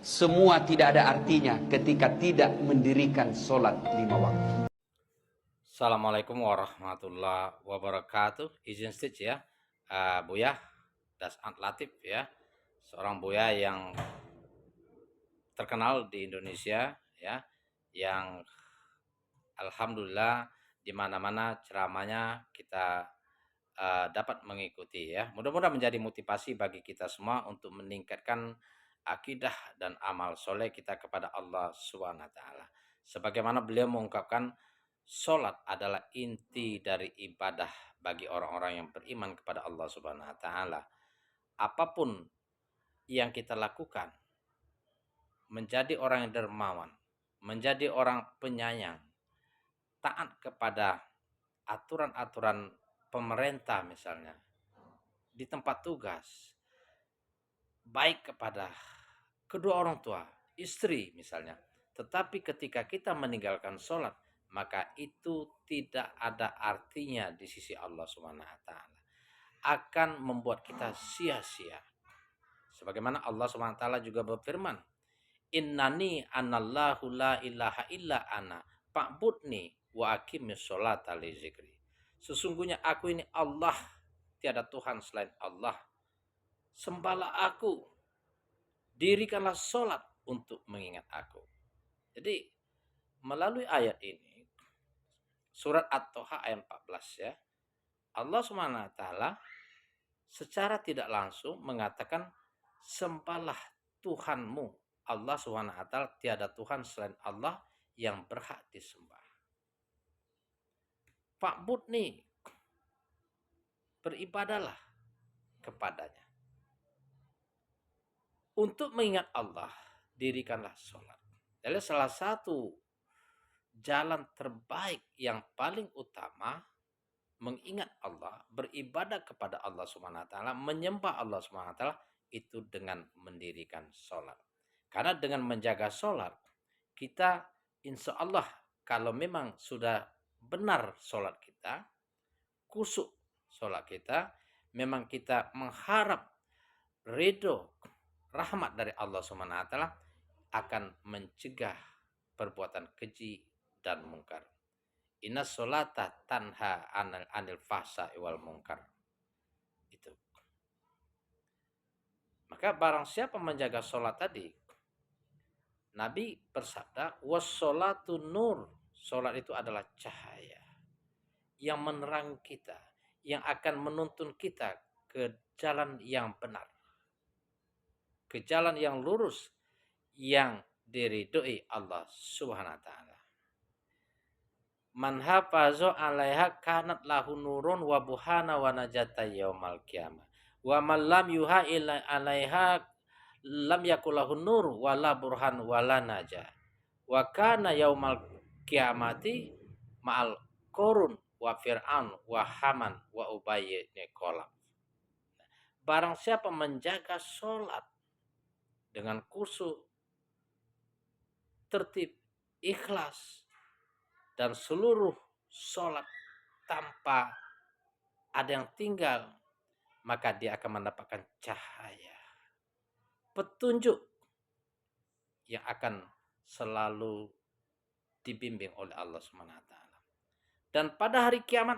Semua tidak ada artinya ketika tidak mendirikan sholat 5 waktu. Assalamualaikum warahmatullahi wabarakatuh. Izin stage ya, Buya Dasant Latif ya, seorang Buya yang terkenal di Indonesia ya, yang alhamdulillah di mana-mana ceramahnya kita dapat mengikuti ya. Mudah-mudahan menjadi motivasi bagi kita semua untuk meningkatkan akidah dan amal soleh kita kepada Allah Subhanahu wa taala. Sebagaimana beliau mengungkapkan, solat adalah inti dari ibadah bagi orang-orang yang beriman kepada Allah Subhanahu wa taala. Apapun yang kita lakukan, menjadi orang yang dermawan, menjadi orang penyayang, taat kepada aturan-aturan pemerintah misalnya, di tempat tugas, baik kepada kedua orang tua, istri misalnya. Tetapi ketika kita meninggalkan sholat, maka itu tidak ada artinya di sisi Allah Subhanahu wa taala. Akan membuat kita sia-sia. Sebagaimana Allah Subhanahu wa taala juga berfirman, "Innani anallahu la ilaha illa ana, fa'budni wa aqimis sholata li zikri." Sesungguhnya aku ini Allah, tiada Tuhan selain Allah. Sembahlah aku, dirikanlah sholat untuk mengingat aku. Jadi melalui ayat ini, surat At-Toha ayat 14 ya, Allah Subhanahu wa taala secara tidak langsung mengatakan, sembahlah Tuhanmu. Allah Subhanahu wa taala, tiada Tuhan selain Allah yang berhak disembah. Fa'budni, beribadalah kepadanya. Untuk mengingat Allah, dirikanlah sholat. Jadi salah satu jalan terbaik yang paling utama mengingat Allah, beribadah kepada Allah Subhanahu wa taala, menyembah Allah Subhanahu wa taala itu dengan mendirikan sholat. Karena dengan menjaga sholat, kita insya Allah kalau memang sudah benar sholat kita, kusuk sholat kita, memang kita mengharap ridho, rahmat dari Allah Subhanahu wa taala, akan mencegah perbuatan keji dan mungkar. Inna sholata tanha anil fahsa wal mungkar. Itu. Maka barang siapa menjaga sholat tadi, Nabi bersabda, "Was-sholatu nur." Sholat itu adalah cahaya yang menerangi kita, yang akan menuntun kita ke jalan yang benar, ke jalan yang lurus, yang diridhoi Allah Subhanahu wa taala. Man hafaza 'alaiha kanat lahu nurun wa buhana wa najata yaumal qiyamah. Wa man lam yuha ila 'alaiha lam yakul lahu nur wa la burhan wa la najah. Wa kana yaumal qiyamati ma'al qurun wa fir'aun wa haman wa ubayy niqolam. Barang siapa menjaga sholat dengan khusyuk, tertib, ikhlas, dan seluruh sholat tanpa ada yang tinggal, maka dia akan mendapatkan cahaya, petunjuk yang akan selalu dibimbing oleh Allah Subhanahu wa taala. Dan pada hari kiamat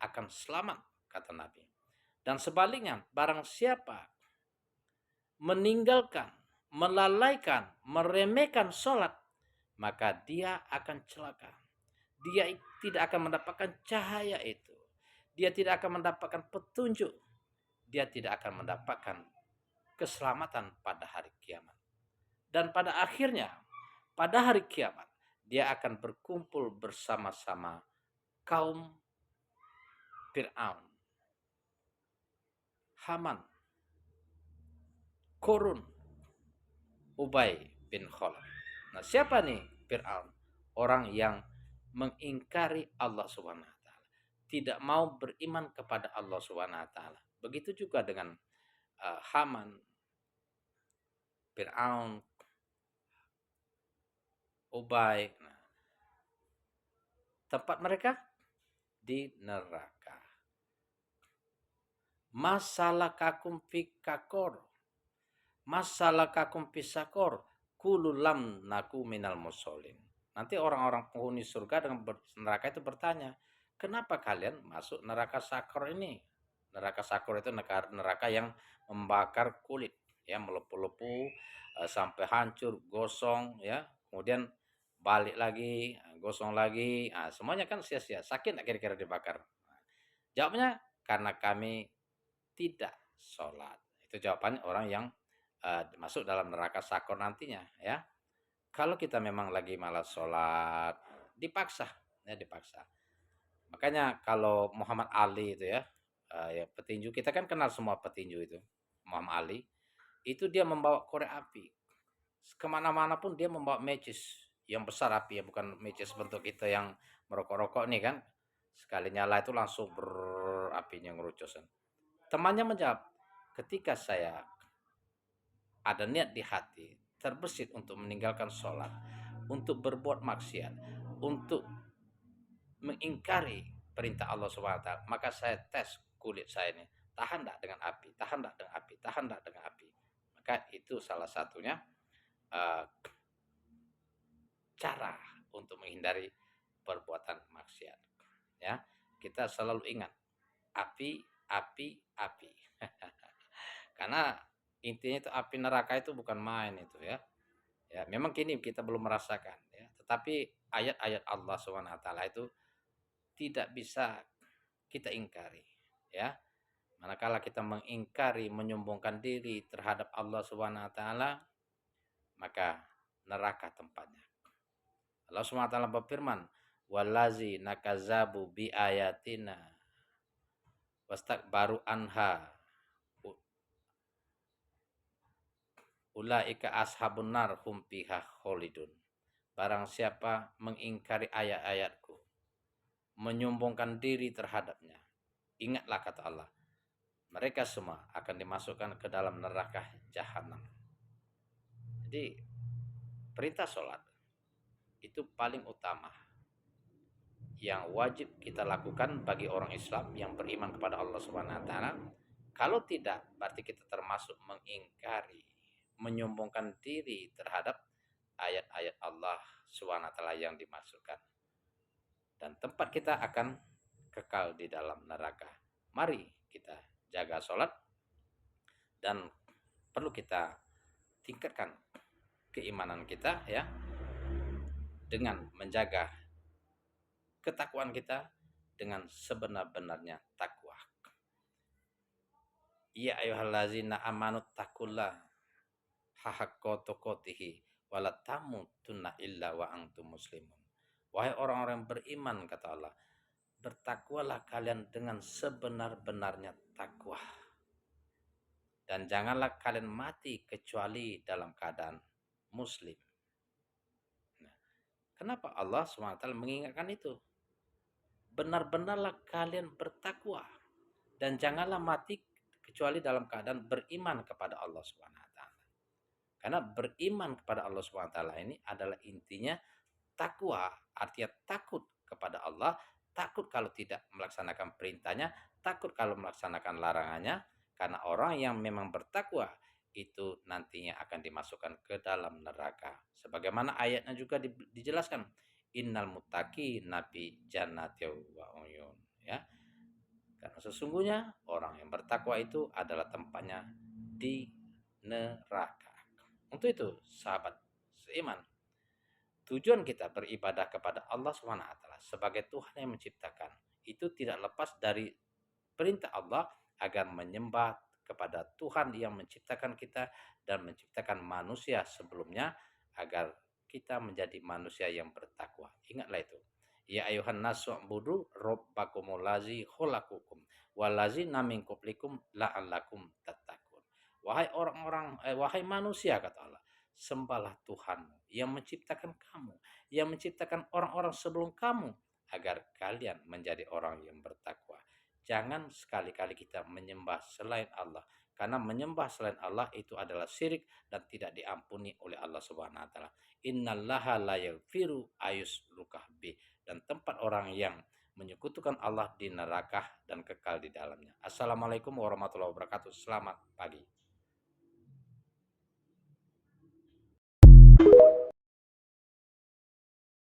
akan selamat, kata Nabi. Dan sebaliknya, barang siapa meninggalkan, melalaikan, meremehkan sholat, maka dia akan celaka. Dia tidak akan mendapatkan cahaya itu. Dia tidak akan mendapatkan petunjuk. Dia tidak akan mendapatkan keselamatan pada hari kiamat. Dan pada akhirnya, pada hari kiamat, dia akan berkumpul bersama-sama kaum Fir'aun, Haman, Korun, Ubay bin Khalaf. Nah, siapa nih Fir'aun? Orang yang mengingkari Allah Subhanahu wa taala, tidak mau beriman kepada Allah Subhanahu wa taala. Begitu juga dengan Haman, Fir'aun, Ubay. Nah, tempat mereka di neraka. Masalah kakum fikakor. masalakakum fisakor kululam naku minal musolin. Nanti orang-orang penghuni surga dengan neraka itu bertanya, kenapa kalian masuk neraka sakor ini? Neraka sakor itu neraka yang membakar kulit, ya, melepuh-lepuh sampai hancur, gosong, ya, kemudian balik lagi, gosong lagi, semuanya kan sia-sia. Sakit nggak kira-kira dibakar? Jawabnya, karena kami tidak sholat. Itu jawabannya orang yang masuk dalam neraka sakor nantinya, ya. Kalau kita memang lagi malas sholat, dipaksa, ya, dipaksa. Makanya kalau Muhammad Ali itu, ya, ya petinju, kita kan kenal semua petinju itu. Muhammad Ali itu dia membawa korek api kemana-mana pun, dia membawa matches yang besar api, ya, bukan matches bentuk kita yang merokok-rokok nih kan, sekali nyala itu langsung apinya ngerucus. Temannya menjawab, ketika saya ada niat di hati terbersit untuk meninggalkan sholat, untuk berbuat maksiat, untuk mengingkari perintah Allah Subhanahu wa taala, maka saya tes kulit saya ini, tahan enggak dengan api, tahan enggak dengan api, tahan enggak dengan api. Maka itu salah satunya uh, cara untuk menghindari perbuatan maksiat. Ya, kita selalu ingat api, api, api. Karena intinya itu api neraka itu bukan main itu, ya. Ya, memang kini kita belum merasakan, ya. Tetapi ayat-ayat Allah Subhanahu wa taala itu tidak bisa kita ingkari, ya. Manakala kita mengingkari, menyombongkan diri terhadap Allah Subhanahu wa taala, maka neraka tempatnya. Allah Subhanahu wa taala berfirman, "Wallazi nakazabu bi ayatina wastakbaru anha ulaika ashabun nar hum fiha khalidun." Barang siapa mengingkari ayat-ayatku, menyombongkan diri terhadapnya, ingatlah kata Allah, mereka semua akan dimasukkan ke dalam neraka jahanam. Jadi perintah sholat itu paling utama yang wajib kita lakukan bagi orang Islam yang beriman kepada Allah Subhanahu wa taala. Kalau tidak, berarti kita termasuk mengingkari, menyombongkan diri terhadap ayat-ayat Allah Subhanahu wa taala yang dimasukkan. Dan tempat kita akan kekal di dalam neraka. Mari kita jaga sholat, dan perlu kita tingkatkan keimanan kita, ya, dengan menjaga ketakwaan kita dengan sebenar-benarnya takwa. Ya ayyuhallazina amanu taqullah haqqa tuqatih wala tamutunna illa wa antum muslimun. Wahai orang-orang yang beriman, kata Allah, bertakwalah kalian dengan sebenar-benarnya takwa, dan janganlah kalian mati kecuali dalam keadaan muslim. Nah, kenapa Allah SWT mengingatkan itu? Benar-benarlah kalian bertakwa dan janganlah mati kecuali dalam keadaan beriman kepada Allah Subhanahu wa taala. Karena beriman kepada Allah Subhanahu wa taala ini adalah intinya takwa, artinya takut kepada Allah, takut kalau tidak melaksanakan perintahnya, takut kalau melaksanakan larangannya. Karena orang yang memang bertakwa itu nantinya akan dimasukkan ke dalam neraka. Sebagaimana ayatnya juga dijelaskan, innal muttaqina fi jannati wa uyun, ya. Karena sesungguhnya orang yang bertakwa itu adalah tempatnya di neraka. Untuk itu, sahabat seiman, tujuan kita beribadah kepada Allah SWT sebagai Tuhan yang menciptakan itu tidak lepas dari perintah Allah agar menyembah kepada Tuhan yang menciptakan kita dan menciptakan manusia sebelumnya, agar kita menjadi manusia yang bertakwa. Ingatlah itu. Ya ayuhan nasu budu rabbakumul lazi khalaqukum walazi min qablikum la'allakum tattaqun. Wahai orang-orang, wahai manusia, kata Allah, sembahlah Tuhanmu yang menciptakan kamu, yang menciptakan orang-orang sebelum kamu, agar kalian menjadi orang yang bertakwa. Jangan sekali-kali kita menyembah selain Allah, karena menyembah selain Allah itu adalah syirik dan tidak diampuni oleh Allah Subhanahu wa taala. Innallaha la yaghfiru ayusyraka bih, dan tempat orang yang menyekutukan Allah di neraka dan kekal di dalamnya. Assalamualaikum warahmatullahi wabarakatuh. Selamat pagi.